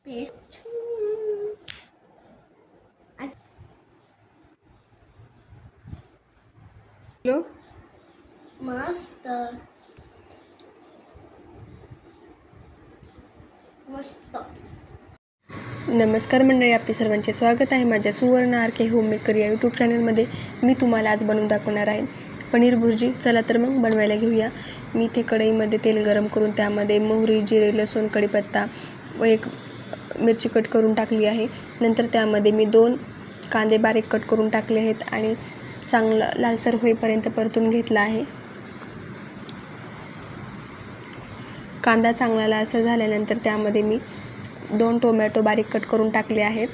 Paste hello मस्त मस्त. नमस्कार मंडळी, आपले सर्वांचे स्वागत आहे माझ्या सुवर्ण आर.के. होममेकर या यूट्यूब चॅनलमध्ये. मी तुम्हाला आज बनवून दाखवणार आहे पनीर भुर्जी. चला तर मग बनवायला घेऊया. मी इथे कढईमध्ये तेल गरम करून त्यामध्ये मोहरी, जिरे, लसूण, कढीपत्ता व एक मिरची कट करून टाकली आहे. नंतर त्यामध्ये मी 2 कांदे बारीक कट करून टाकले आहेत आणि चांगलं लालसर होईपर्यंत परतून घेतला आहे. कांदा चांगला लालसर झाल्यानंतर त्यामध्ये मी 2 टोमॅटो बारीक कट करून टाकले आहेत.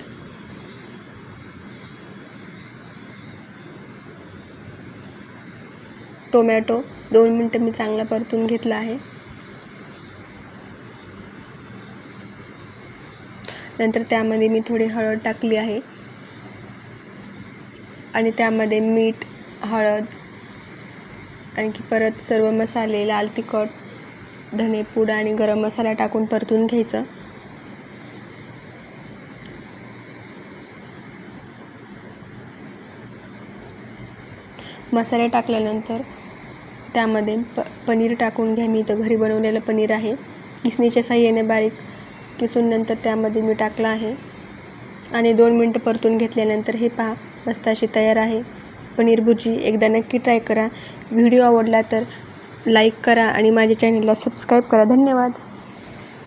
टोमॅटो 2 मिनिटं मी चांगला परतून घेतला आहे. नंतर त्यामध्ये मी थोडी हळद टाकली आहे आणि त्यामध्ये मीठ, हळद, आणखी परत सर्व मसाले, लाल तिखट, धनेपूड आणि गरम मसाला टाकून परतून घ्यायचं. मसाले टाकल्यानंतर त्यामध्ये पनीर टाकून घ्या. मी इथं घरी बनवलेलं पनीर आहे. किसणीच्या साहाय्याने बारीक किसून नंतर त्यामध्ये मी टाकलं आहे आणि 2 मिनिटं परतून घेतल्यानंतर हे पहा मस्त अशी तयार आहे पनीर भुर्जी. एकदा नक्की ट्राय करा. व्हिडिओ आवडला तर लाईक करा आणि माझ्या चॅनलला सबस्क्राईब करा. धन्यवाद.